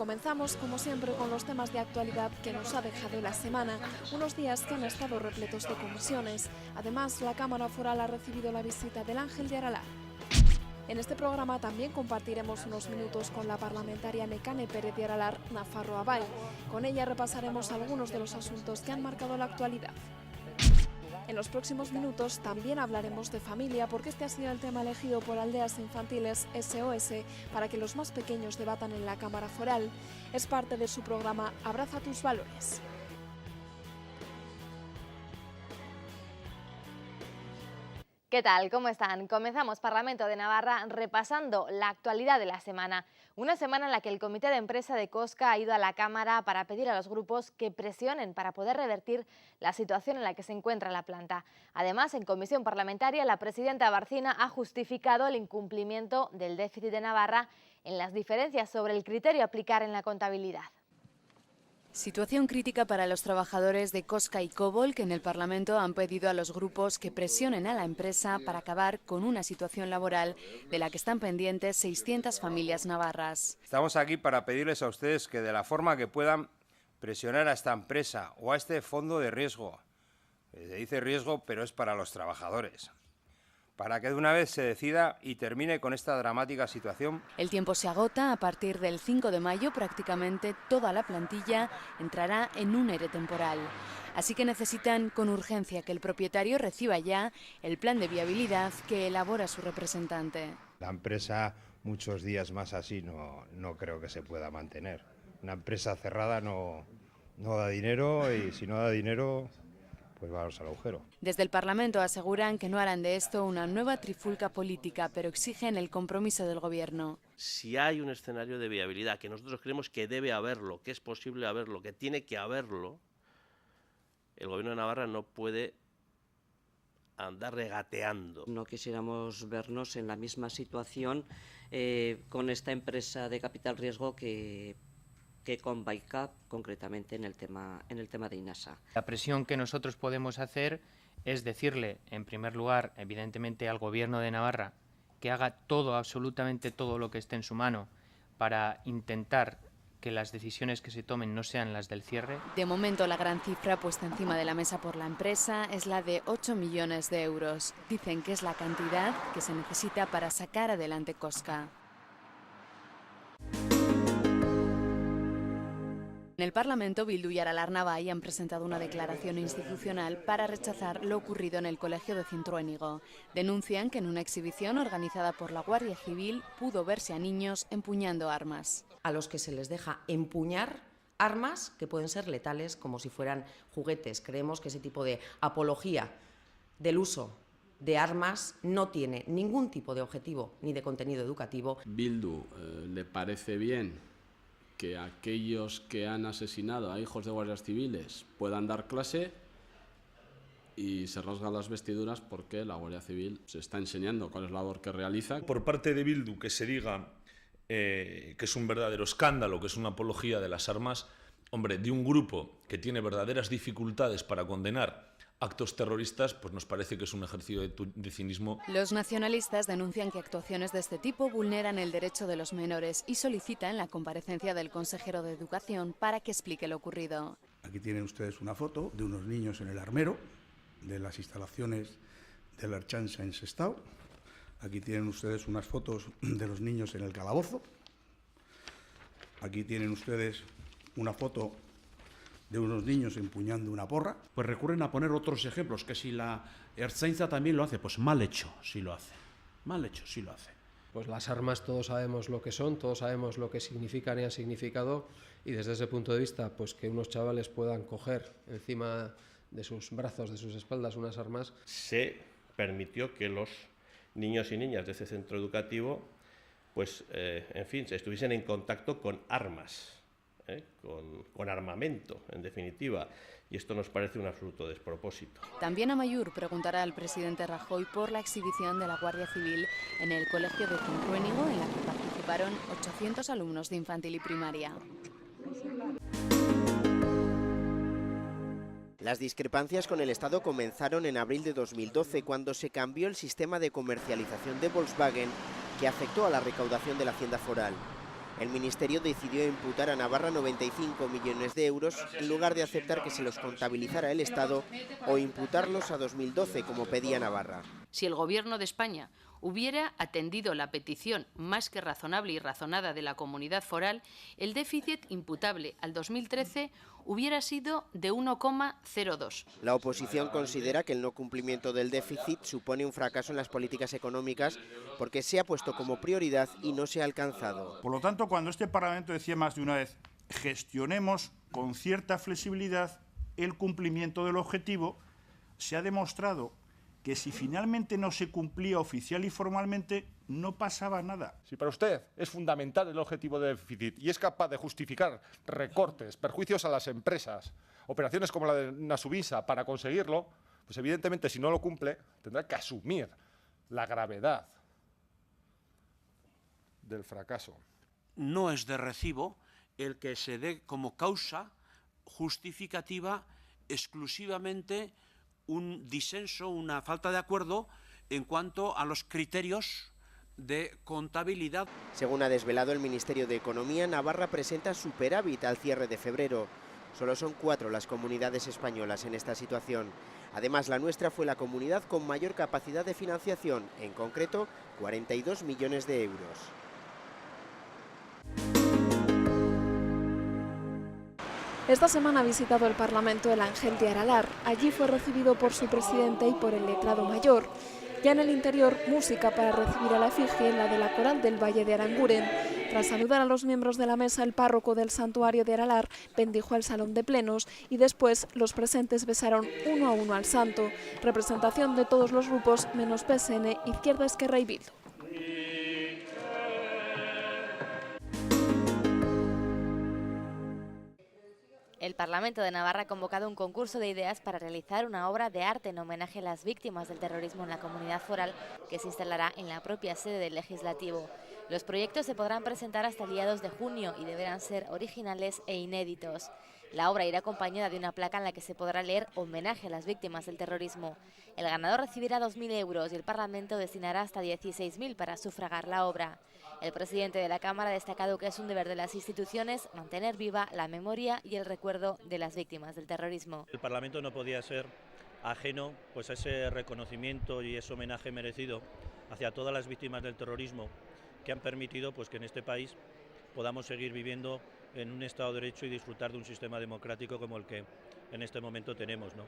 Comenzamos, como siempre, con los temas de actualidad que nos ha dejado la semana, unos días que han estado repletos de comisiones. Además, la Cámara Foral ha recibido la visita del Ángel de Aralar. En este programa también compartiremos unos minutos con la parlamentaria Nekane Pérez de Aralar, Nafarroa Bai. Con ella repasaremos algunos de los asuntos que han marcado la actualidad. En los próximos minutos también hablaremos de familia, porque este ha sido el tema elegido por Aldeas Infantiles SOS para que los más pequeños debatan en la Cámara Foral. Es parte de su programa Abraza tus valores. ¿Qué tal? ¿Cómo están? Comenzamos Parlamento de Navarra repasando la actualidad de la semana. Una semana en la que el Comité de Empresa de Cosca ha ido a la Cámara para pedir a los grupos que presionen para poder revertir la situación en la que se encuentra la planta. Además, en comisión parlamentaria, la presidenta Barcina ha justificado el incumplimiento del déficit de Navarra en las diferencias sobre el criterio a aplicar en la contabilidad. Situación crítica para los trabajadores de Cosca y Cobol, que en el Parlamento han pedido a los grupos que presionen a la empresa para acabar con una situación laboral de la que están pendientes 600 familias navarras. Estamos aquí para pedirles a ustedes que de la forma que puedan presionar a esta empresa o a este fondo de riesgo. Se dice riesgo, pero es para los trabajadores, para que de una vez se decida y termine con esta dramática situación. El tiempo se agota. A partir del 5 de mayo prácticamente toda la plantilla entrará en un ERE temporal. Así que necesitan con urgencia que el propietario reciba ya el plan de viabilidad que elabora su representante. La empresa muchos días más así no creo que se pueda mantener. Una empresa cerrada no da dinero y si no da dinero, pues vamos al agujero. Desde el Parlamento aseguran que no harán de esto una nueva trifulca política, pero exigen el compromiso del Gobierno. Si hay un escenario de viabilidad, que nosotros creemos que debe haberlo, que es posible haberlo, que tiene que haberlo, el Gobierno de Navarra no puede andar regateando. No quisiéramos vernos en la misma situación con esta empresa de capital riesgo que con Baicap, concretamente en el tema de Inasa. La presión que nosotros podemos hacer es decirle, en primer lugar, evidentemente al Gobierno de Navarra, que haga todo, absolutamente todo lo que esté en su mano para intentar que las decisiones que se tomen no sean las del cierre. De momento, la gran cifra puesta encima de la mesa por la empresa es la de 8 millones de euros. Dicen que es la cantidad que se necesita para sacar adelante Cosca. En el Parlamento, Bildu y Aralar Nabai han presentado una declaración institucional para rechazar lo ocurrido en el colegio de Cintruénigo. Denuncian que en una exhibición organizada por la Guardia Civil pudo verse a niños empuñando armas. A los que se les deja empuñar armas que pueden ser letales como si fueran juguetes. Creemos que ese tipo de apología del uso de armas no tiene ningún tipo de objetivo ni de contenido educativo. Bildu le parece bien que aquellos que han asesinado a hijos de guardias civiles puedan dar clase y se rasgan las vestiduras porque la Guardia Civil se está enseñando cuál es la labor que realiza. Por parte de Bildu que se diga que es un verdadero escándalo, que es una apología de las armas, hombre, de un grupo que tiene verdaderas dificultades para condenar actos terroristas, pues nos parece que es un ejercicio de cinismo. Los nacionalistas denuncian que actuaciones de este tipo vulneran el derecho de los menores y solicitan la comparecencia del consejero de Educación para que explique lo ocurrido. Aquí tienen ustedes una foto de unos niños en el armero de las instalaciones de la Ertzaintza en Sestao. Aquí tienen ustedes unas fotos de los niños en el calabozo. Aquí tienen ustedes una foto de unos niños empuñando una porra. Pues recurren a poner otros ejemplos, que si la Ertzaintza también lo hace, pues mal hecho sí lo hace. Mal hecho sí lo hace. Pues las armas todos sabemos lo que son, todos sabemos lo que significan y han significado, y desde ese punto de vista, pues que unos chavales puedan coger encima de sus brazos, de sus espaldas, unas armas. Se permitió que los niños y niñas de ese centro educativo, pues, en fin, estuviesen en contacto con armas. Con armamento, en definitiva, y esto nos parece un absoluto despropósito. También Amaiur preguntará al presidente Rajoy por la exhibición de la Guardia Civil en el colegio de Cintruénigo, en la que participaron 800 alumnos de infantil y primaria. Las discrepancias con el Estado comenzaron en abril de 2012, cuando se cambió el sistema de comercialización de Volkswagen, que afectó a la recaudación de la Hacienda Foral. El Ministerio decidió imputar a Navarra 95 millones de euros en lugar de aceptar que se los contabilizara el Estado o imputarlos a 2012, como pedía Navarra. Si el Gobierno de España hubiera atendido la petición más que razonable y razonada de la comunidad foral, el déficit imputable al 2013 hubiera sido de 1,02. La oposición considera que el no cumplimiento del déficit supone un fracaso en las políticas económicas porque se ha puesto como prioridad y no se ha alcanzado. Por lo tanto, cuando este Parlamento decía más de una vez, gestionemos con cierta flexibilidad el cumplimiento del objetivo, se ha demostrado que si finalmente no se cumplía oficial y formalmente, no pasaba nada. Si para usted es fundamental el objetivo de déficit y es capaz de justificar recortes, perjuicios a las empresas, operaciones como la de Nasubisa para conseguirlo, pues evidentemente si no lo cumple tendrá que asumir la gravedad del fracaso. No es de recibo el que se dé como causa justificativa exclusivamente un disenso, una falta de acuerdo en cuanto a los criterios de contabilidad. Según ha desvelado el Ministerio de Economía, Navarra presenta superávit al cierre de febrero. Solo son 4 las comunidades españolas en esta situación. Además, la nuestra fue la comunidad con mayor capacidad de financiación, en concreto 42 millones de euros. Esta semana ha visitado el Parlamento el Ángel de Aralar. Allí fue recibido por su presidente y por el letrado mayor. Ya en el interior, música para recibir a la efigie en la de la Coral del Valle de Aranguren. Tras saludar a los miembros de la mesa, el párroco del santuario de Aralar bendijo el salón de plenos y después los presentes besaron uno a uno al santo. Representación de todos los grupos menos PSN, Izquierda, Esquerra y Bildu. El Parlamento de Navarra ha convocado un concurso de ideas para realizar una obra de arte en homenaje a las víctimas del terrorismo en la comunidad foral que se instalará en la propia sede del Legislativo. Los proyectos se podrán presentar hasta el día 2 de junio y deberán ser originales e inéditos. La obra irá acompañada de una placa en la que se podrá leer homenaje a las víctimas del terrorismo. El ganador recibirá 2.000 euros y el Parlamento destinará hasta 16.000 para sufragar la obra. El presidente de la Cámara ha destacado que es un deber de las instituciones mantener viva la memoria y el recuerdo de las víctimas del terrorismo. El Parlamento no podía ser ajeno pues, a ese reconocimiento y ese homenaje merecido hacia todas las víctimas del terrorismo que han permitido pues, que en este país podamos seguir viviendo en un Estado de Derecho y disfrutar de un sistema democrático como el que en este momento tenemos, ¿no?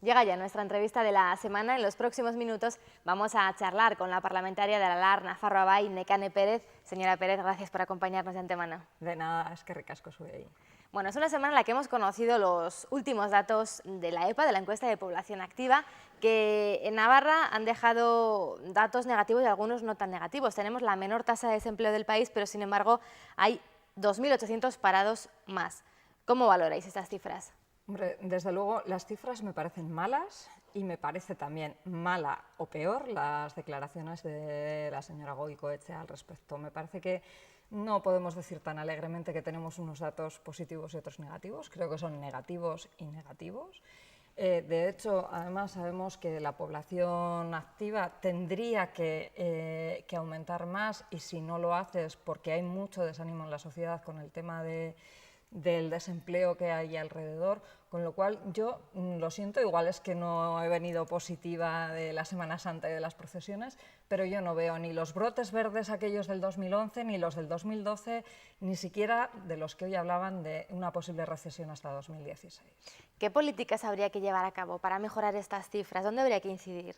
Llega ya nuestra entrevista de la semana. En los próximos minutos vamos a charlar con la parlamentaria de Aralar, Nafarroa Bai, Nekane Pérez. Señora Pérez, gracias por acompañarnos de antemano. De nada, es que ricasco soy ahí. Bueno, es una semana en la que hemos conocido los últimos datos de la EPA, de la encuesta de población activa, que en Navarra han dejado datos negativos y algunos no tan negativos. Tenemos la menor tasa de desempleo del país, pero sin embargo hay 2.800 parados más. ¿Cómo valoráis estas cifras? Hombre, desde luego las cifras me parecen malas y me parece también mala o peor las declaraciones de la señora Goikoetxea al respecto. Me parece que no podemos decir tan alegremente que tenemos unos datos positivos y otros negativos. Creo que son negativos y negativos. De hecho, además sabemos que la población activa tendría que aumentar más y si no lo hace es porque hay mucho desánimo en la sociedad con el tema del desempleo que hay alrededor, con lo cual yo lo siento, igual es que no he venido positiva de la Semana Santa y de las procesiones, pero yo no veo ni los brotes verdes aquellos del 2011, ni los del 2012, ni siquiera de los que hoy hablaban de una posible recesión hasta 2016. ¿Qué políticas habría que llevar a cabo para mejorar estas cifras? ¿Dónde habría que incidir?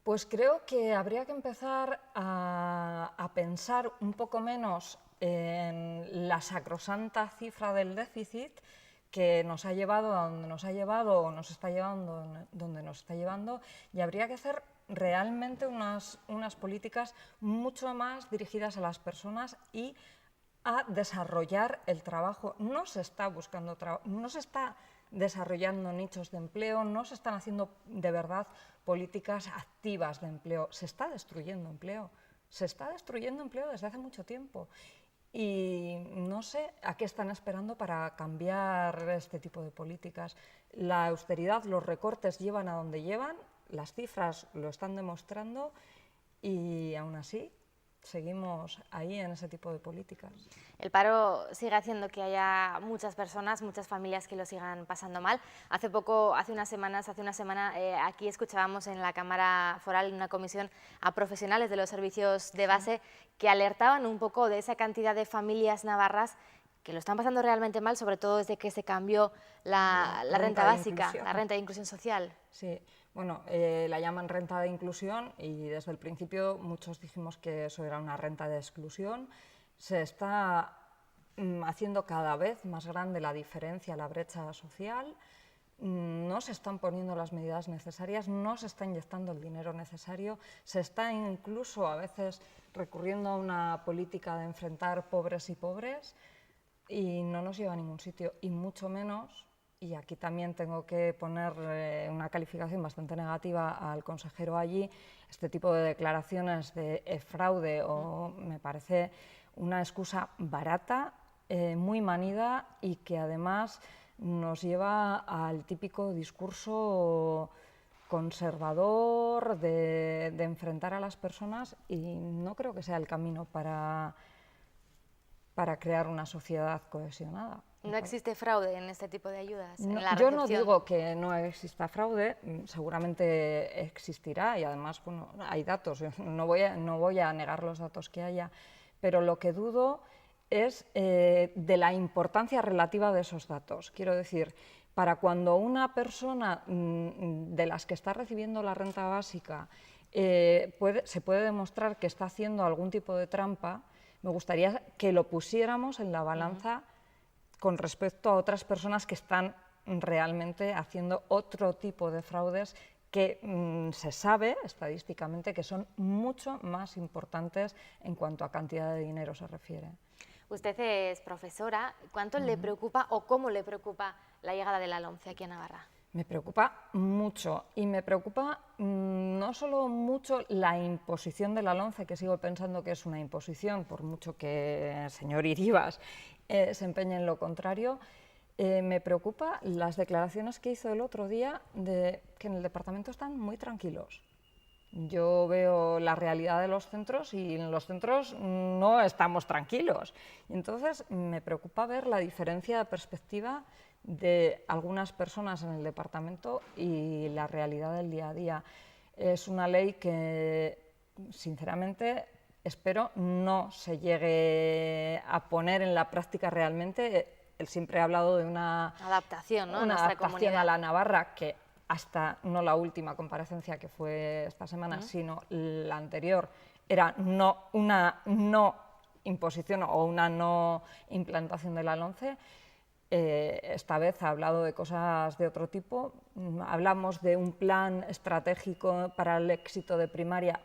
Pues creo que habría que empezar a pensar un poco menos en la sacrosanta cifra del déficit que nos ha llevado a donde nos ha llevado o nos está llevando donde nos está llevando, y habría que hacer realmente unas políticas mucho más dirigidas a las personas y a desarrollar el trabajo. No se está buscando trabajo, no se está desarrollando nichos de empleo, no se están haciendo de verdad políticas activas de empleo, se está destruyendo empleo. Se está destruyendo empleo desde hace mucho tiempo y no sé a qué están esperando para cambiar este tipo de políticas. La austeridad, los recortes llevan a donde llevan, las cifras lo están demostrando y aún así seguimos ahí en ese tipo de políticas. El paro sigue haciendo que haya muchas personas, muchas familias que lo sigan pasando mal. Hace una semana, aquí escuchábamos en la Cámara Foral, en una comisión, a profesionales de los servicios de base que alertaban un poco de esa cantidad de familias navarras que lo están pasando realmente mal, sobre todo desde que se cambió la renta básica, la renta de inclusión social. Sí. Bueno, la llaman renta de inclusión y desde el principio muchos dijimos que eso era una renta de exclusión. Se está haciendo cada vez más grande la diferencia, la brecha social. No se están poniendo las medidas necesarias, no se está inyectando el dinero necesario, se está incluso a veces recurriendo a una política de enfrentar pobres y pobres y no nos lleva a ningún sitio, y mucho menos. Y aquí también tengo que poner una calificación bastante negativa al consejero allí. Este tipo de declaraciones de fraude me parece una excusa barata, muy manida y que además nos lleva al típico discurso conservador de enfrentar a las personas, y no creo que sea el camino para crear una sociedad cohesionada. ¿No existe fraude en este tipo de ayudas? No, yo no digo que no exista fraude, seguramente existirá y además bueno, hay datos, no voy a negar los datos que haya, pero lo que dudo es de la importancia relativa de esos datos. Quiero decir, para cuando una persona de las que está recibiendo la renta básica se puede demostrar que está haciendo algún tipo de trampa, me gustaría que lo pusiéramos en la balanza con respecto a otras personas que están realmente haciendo otro tipo de fraudes que se sabe estadísticamente que son mucho más importantes en cuanto a cantidad de dinero se refiere. Usted es profesora. ¿Cuánto le preocupa o cómo le preocupa la llegada de la LOMCE aquí a Navarra? Me preocupa mucho, y me preocupa no solo mucho la imposición de la LOMCE, que sigo pensando que es una imposición, por mucho que el señor Iribas se empeñe en lo contrario. Me preocupa las declaraciones que hizo el otro día de que en el departamento están muy tranquilos. Yo veo la realidad de los centros y en los centros no estamos tranquilos. Y entonces me preocupa ver la diferencia de perspectiva de algunas personas en el departamento y la realidad del día a día. Es una ley que, sinceramente, espero no se llegue a poner en la práctica realmente. Él siempre ha hablado de una adaptación, ¿no? Una adaptación a la Navarra, que hasta no la última comparecencia que fue esta semana, sino la anterior, era una no imposición o una no implantación de la LOMCE. Esta vez ha hablado de cosas de otro tipo. Hablamos de un plan estratégico para el éxito de primaria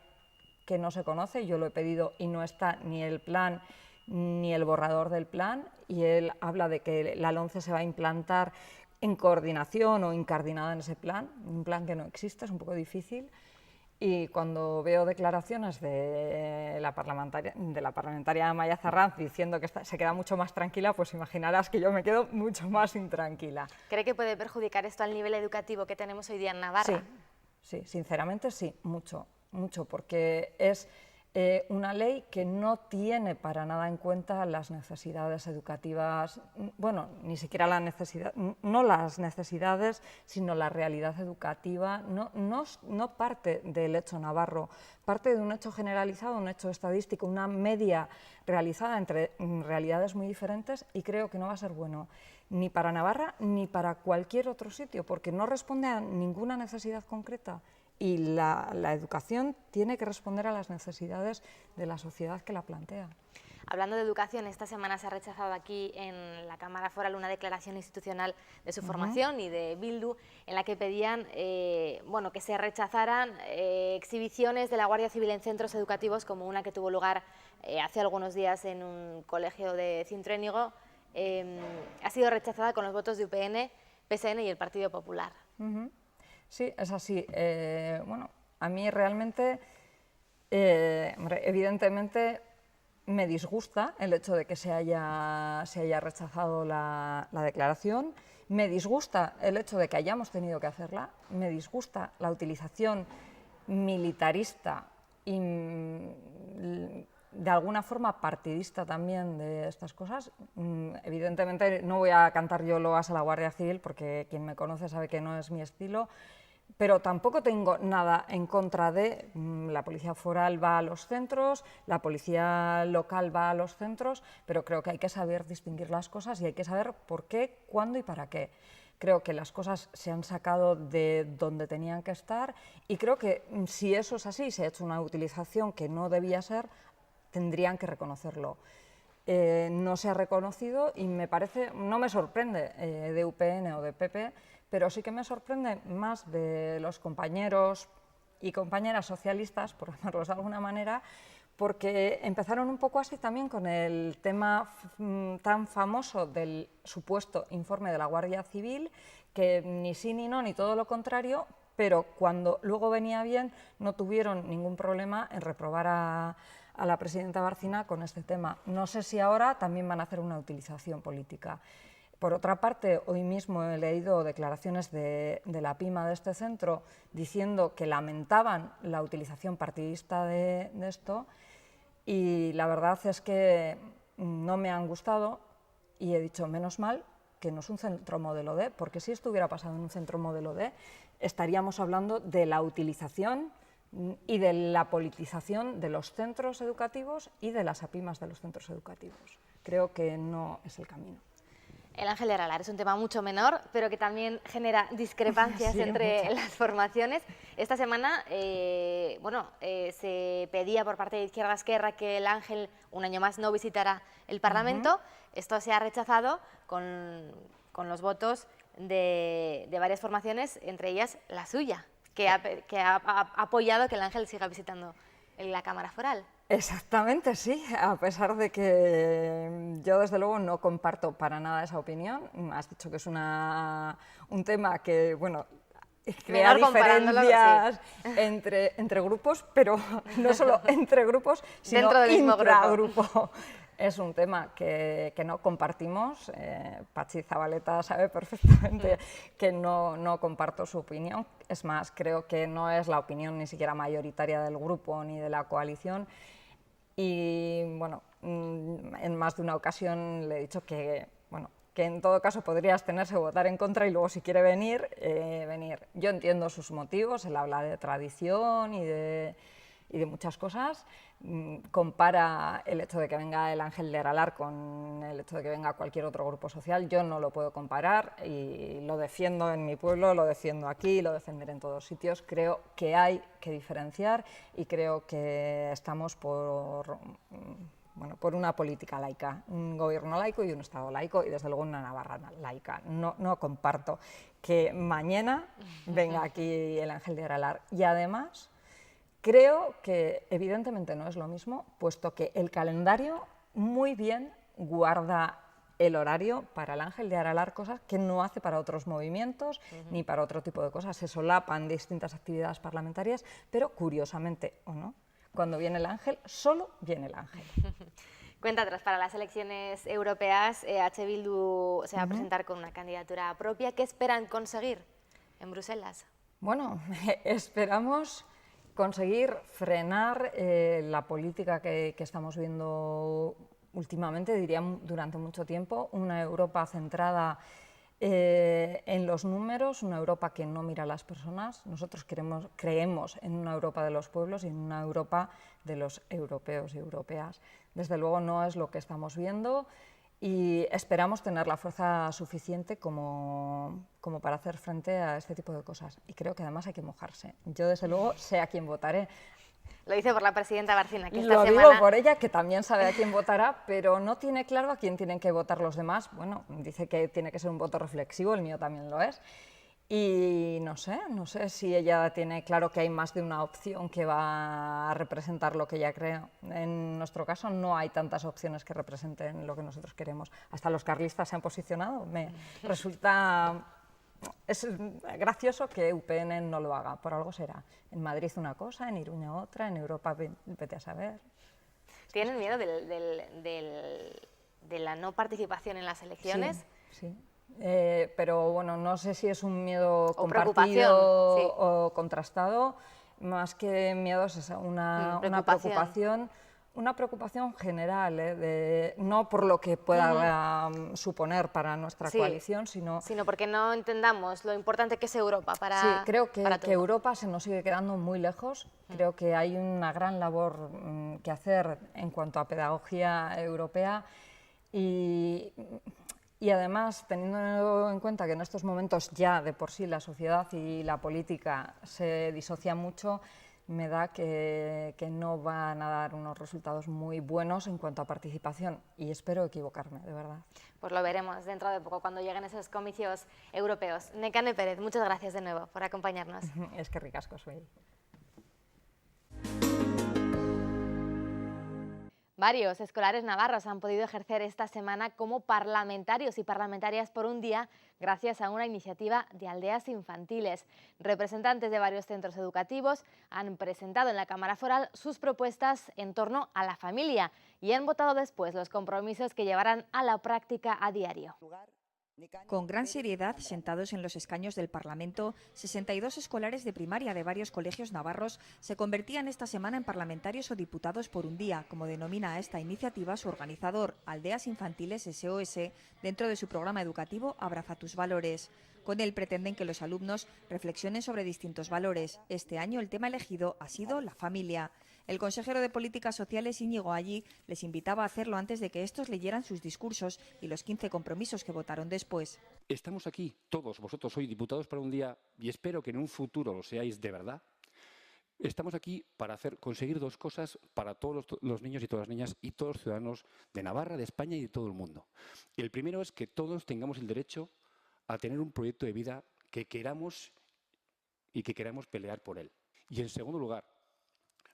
que no se conoce. Yo lo he pedido y no está ni el plan ni el borrador del plan, y él habla de que la LOMCE se va a implantar en coordinación o incardinada en ese plan, un plan que no existe, es un poco difícil. Y cuando veo declaraciones de la parlamentaria Maya Zarranz diciendo que se queda mucho más tranquila, pues imaginarás que yo me quedo mucho más intranquila. ¿Cree que puede perjudicar esto al nivel educativo que tenemos hoy día en Navarra? Sí, sinceramente sí, mucho, porque es una ley que no tiene para nada en cuenta las necesidades educativas, bueno, ni siquiera no las necesidades, sino la realidad educativa. No parte del hecho navarro, parte de un hecho generalizado, un hecho estadístico, una media realizada entre realidades muy diferentes, y creo que no va a ser bueno ni para Navarra ni para cualquier otro sitio, porque no responde a ninguna necesidad concreta. Y la educación tiene que responder a las necesidades de la sociedad que la plantea. Hablando de educación, esta semana se ha rechazado aquí en la Cámara Foral una declaración institucional de su formación y de Bildu, en la que pedían que se rechazaran exhibiciones de la Guardia Civil en centros educativos, como una que tuvo lugar hace algunos días en un colegio de Cintruénigo. Ha sido rechazada con los votos de UPN, PSN y el Partido Popular. Sí, es así. A mí realmente, evidentemente, me disgusta el hecho de que se haya rechazado la declaración, me disgusta el hecho de que hayamos tenido que hacerla, me disgusta la utilización militarista y de alguna forma partidista también de estas cosas. Evidentemente no voy a cantar yo loas a la Guardia Civil porque quien me conoce sabe que no es mi estilo, pero tampoco tengo nada en contra de la Policía Foral va a los centros, la Policía Local va a los centros, pero creo que hay que saber distinguir las cosas y hay que saber por qué, cuándo y para qué. Creo que las cosas se han sacado de donde tenían que estar y creo que si eso es así, se ha hecho una utilización que no debía ser, tendrían que reconocerlo. No se ha reconocido y me parece, no me sorprende de UPN o de PP, pero sí que me sorprende más de los compañeros y compañeras socialistas, por llamarlos de alguna manera, porque empezaron un poco así también con el tema tan famoso del supuesto informe de la Guardia Civil, que ni sí ni no, ni todo lo contrario, pero cuando luego venía bien no tuvieron ningún problema en reprobar a la presidenta Bárcena con este tema. No sé si ahora también van a hacer una utilización política. Por otra parte, hoy mismo he leído declaraciones de la PIMA de este centro diciendo que lamentaban la utilización partidista de esto y la verdad es que no me han gustado y he dicho, menos mal que no es un centro modelo D, porque si esto hubiera pasado en un centro modelo D, estaríamos hablando de la utilización y de la politización de los centros educativos y de las APIMAs de los centros educativos. Creo que no es el camino. El Ángel de Aralar es un tema mucho menor, pero que también genera discrepancias entre las formaciones. Esta semana se pedía por parte de Izquierda Esquerra que el Ángel un año más no visitara el Parlamento. Esto se ha rechazado con los votos de varias formaciones, entre ellas la suya, que ha apoyado que el Ángel siga visitando la Cámara Foral. Exactamente, sí, a pesar de que yo desde luego no comparto para nada esa opinión. Has dicho que es un tema que, bueno, crea diferencias entre grupos, pero no solo entre grupos, sino dentro del mismo grupo. Es un tema que no compartimos. Patxi Zabaleta sabe perfectamente que no comparto su opinión. Es más, creo que no es la opinión ni siquiera mayoritaria del grupo ni de la coalición. Y bueno, en más de una ocasión le he dicho que, bueno, que en todo caso podría abstenerse o votar en contra y luego si quiere venir, venir. Yo entiendo sus motivos, él habla de tradición y de muchas cosas. Compara el hecho de que venga el Ángel de Aralar con el hecho de que venga cualquier otro grupo social. Yo no lo puedo comparar y lo defiendo en mi pueblo, lo defiendo aquí, lo defenderé en todos sitios. Creo que hay que diferenciar y creo que estamos por una política laica, un gobierno laico y un Estado laico y desde luego una Navarra laica. No comparto que mañana venga aquí el Ángel de Aralar y además creo que evidentemente no es lo mismo, puesto que el calendario muy bien guarda el horario para el Ángel de Aralar, cosas que no hace para otros movimientos ni para otro tipo de cosas. Se solapan distintas actividades parlamentarias, pero curiosamente o no, cuando viene el Ángel, solo viene el Ángel. Cuenta atrás, para las elecciones europeas, H. Bildu se va a presentar con una candidatura propia. ¿Qué esperan conseguir en Bruselas? Bueno, esperamos conseguir frenar la política que estamos viendo últimamente, diría durante mucho tiempo, una Europa centrada en los números, una Europa que no mira a las personas. Nosotros creemos en una Europa de los pueblos y en una Europa de los europeos y europeas. Desde luego no es lo que estamos viendo y esperamos tener la fuerza suficiente como para hacer frente a este tipo de cosas. Y creo que además hay que mojarse. Yo desde luego sé a quién votaré. Lo dice por la presidenta Bárcena, que esta semana... Lo digo por ella, que también sabe a quién votará, pero no tiene claro a quién tienen que votar los demás. Bueno, dice que tiene que ser un voto reflexivo, el mío también lo es. Y no sé si ella tiene claro que hay más de una opción que va a representar lo que ella cree. En nuestro caso no hay tantas opciones que representen lo que nosotros queremos. Hasta los carlistas se han posicionado. Me resulta... Es gracioso que UPN no lo haga, por algo será. En Madrid una cosa, en Iruña otra, en Europa vete a saber. ¿Tienen miedo de la no participación en las elecciones? Sí. Pero bueno, no sé si es un miedo compartido o contrastado. más que miedos es una preocupación general, no por lo que pueda suponer para nuestra coalición, sino porque no entendamos lo importante que es Europa para Sí, creo que todo. Europa se nos sigue quedando muy lejos. Creo que hay una gran labor que hacer en cuanto a pedagogía europea y además, teniendo en cuenta que en estos momentos ya de por sí la sociedad y la política se disocian mucho, me da que no van a dar unos resultados muy buenos en cuanto a participación y espero equivocarme, de verdad. Pues lo veremos dentro de poco cuando lleguen esos comicios europeos. Nekane Pérez, muchas gracias de nuevo por acompañarnos. Es que ricasco soy. Varios escolares navarros han podido ejercer esta semana como parlamentarios y parlamentarias por un día gracias a una iniciativa de aldeas infantiles. Representantes de varios centros educativos han presentado en la Cámara Foral sus propuestas en torno a la familia y han votado después los compromisos que llevarán a la práctica a diario. Con gran seriedad, sentados en los escaños del Parlamento, 62 escolares de primaria de varios colegios navarros se convertían esta semana en parlamentarios o diputados por un día, como denomina a esta iniciativa su organizador, Aldeas Infantiles SOS, dentro de su programa educativo Abraza tus valores. Con él pretenden que los alumnos reflexionen sobre distintos valores. Este año el tema elegido ha sido la familia. El consejero de Políticas Sociales, Íñigo Allí, les invitaba a hacerlo antes de que estos leyeran sus discursos y los 15 compromisos que votaron después. Estamos aquí, todos vosotros sois diputados para un día y espero que en un futuro lo seáis de verdad. Estamos aquí para conseguir dos cosas para todos los niños y todas las niñas y todos los ciudadanos de Navarra, de España y de todo el mundo. El primero es que todos tengamos el derecho a tener un proyecto de vida que queramos y que queramos pelear por él. Y en segundo lugar,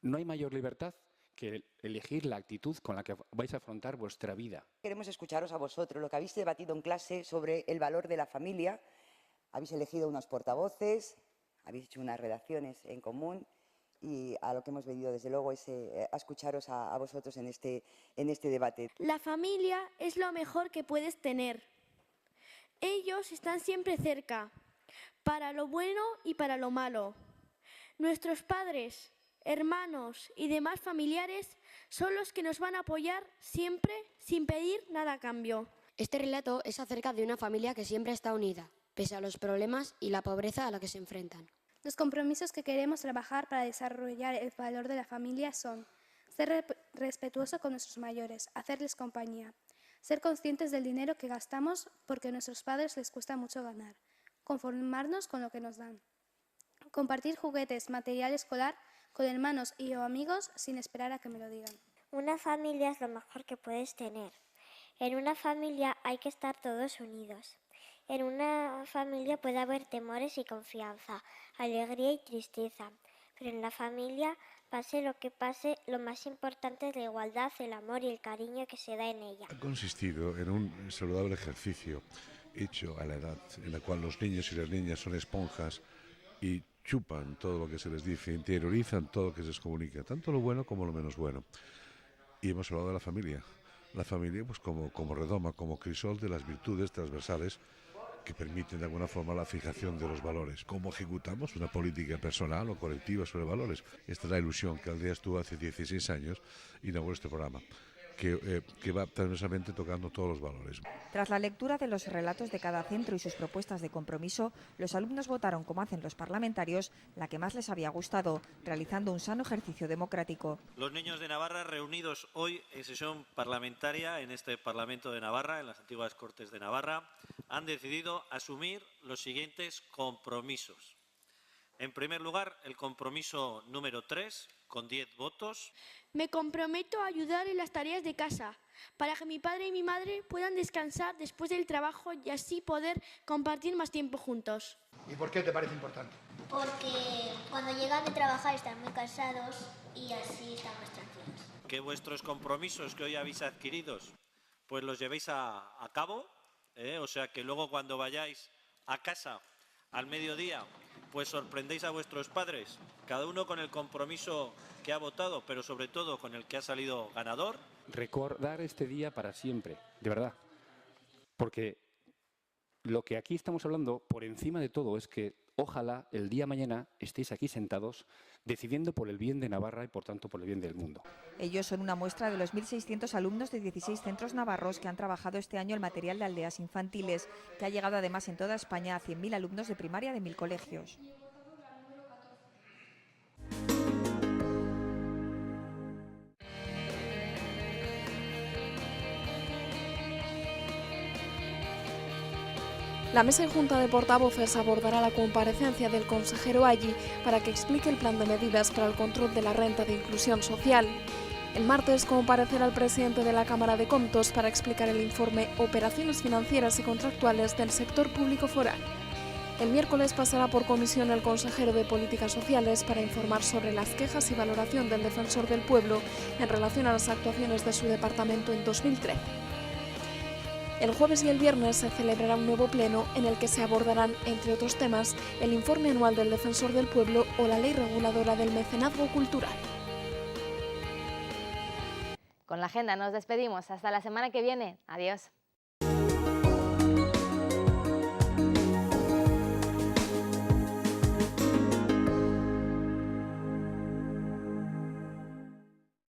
no hay mayor libertad que elegir la actitud con la que vais a afrontar vuestra vida. Queremos escucharos a vosotros, lo que habéis debatido en clase sobre el valor de la familia. Habéis elegido unos portavoces, habéis hecho unas redacciones en común y a lo que hemos venido desde luego es a escucharos a vosotros en este debate. La familia es lo mejor que puedes tener. Ellos están siempre cerca, para lo bueno y para lo malo. Nuestros padres, hermanos y demás familiares son los que nos van a apoyar siempre sin pedir nada a cambio. Este relato es acerca de una familia que siempre está unida, pese a los problemas y la pobreza a la que se enfrentan. Los compromisos que queremos trabajar para desarrollar el valor de la familia son ser respetuoso con nuestros mayores, hacerles compañía, ser conscientes del dinero que gastamos porque a nuestros padres les cuesta mucho ganar, conformarnos con lo que nos dan, compartir juguetes, material escolar con hermanos y o amigos sin esperar a que me lo digan. Una familia es lo mejor que puedes tener. En una familia hay que estar todos unidos. En una familia puede haber temores y confianza, alegría y tristeza. Pero en la familia, pase lo que pase, lo más importante es la igualdad, el amor y el cariño que se da en ella. Ha consistido en un saludable ejercicio hecho a la edad en la cual los niños y las niñas son esponjas y chupan todo lo que se les dice, interiorizan todo lo que se les comunica, tanto lo bueno como lo menos bueno. Y hemos hablado de la familia pues como redoma, como crisol de las virtudes transversales que permiten de alguna forma la fijación de los valores. ¿Cómo ejecutamos una política personal o colectiva sobre valores? Esta es la ilusión que Aldeas tuvo hace 16 años, inauguró este programa, que va transversalmente tocando todos los valores. Tras la lectura de los relatos de cada centro y sus propuestas de compromiso, los alumnos votaron, como hacen los parlamentarios, la que más les había gustado, realizando un sano ejercicio democrático. Los niños de Navarra reunidos hoy en sesión parlamentaria en este Parlamento de Navarra, en las antiguas Cortes de Navarra, han decidido asumir los siguientes compromisos. En primer lugar, el compromiso número 3, con 10 votos. Me comprometo a ayudar en las tareas de casa, para que mi padre y mi madre puedan descansar después del trabajo y así poder compartir más tiempo juntos. ¿Y por qué te parece importante? Porque cuando llegan de trabajar están muy cansados y así están más tranquilos. Que vuestros compromisos que hoy habéis adquirido, pues los llevéis a cabo, o sea que luego cuando vayáis a casa al mediodía, pues sorprendéis a vuestros padres, cada uno con el compromiso que ha votado, pero sobre todo con el que ha salido ganador. Recordar este día para siempre, de verdad. Porque lo que aquí estamos hablando, por encima de todo, es que ojalá el día de mañana estéis aquí sentados decidiendo por el bien de Navarra y por tanto por el bien del mundo. Ellos son una muestra de los 1.600 alumnos de 16 centros navarros que han trabajado este año el material de aldeas infantiles, que ha llegado además en toda España a 100.000 alumnos de primaria de 1.000 colegios. La mesa y junta de portavoces abordará la comparecencia del consejero Aggi para que explique el plan de medidas para el control de la renta de inclusión social. El martes comparecerá el presidente de la Cámara de Comptos para explicar el informe Operaciones financieras y contractuales del sector público foral. El miércoles pasará por comisión el consejero de Políticas Sociales para informar sobre las quejas y valoración del Defensor del Pueblo en relación a las actuaciones de su departamento en 2013. El jueves y el viernes se celebrará un nuevo pleno en el que se abordarán, entre otros temas, el informe anual del Defensor del Pueblo o la ley reguladora del mecenazgo cultural. Con la agenda nos despedimos. Hasta la semana que viene. Adiós.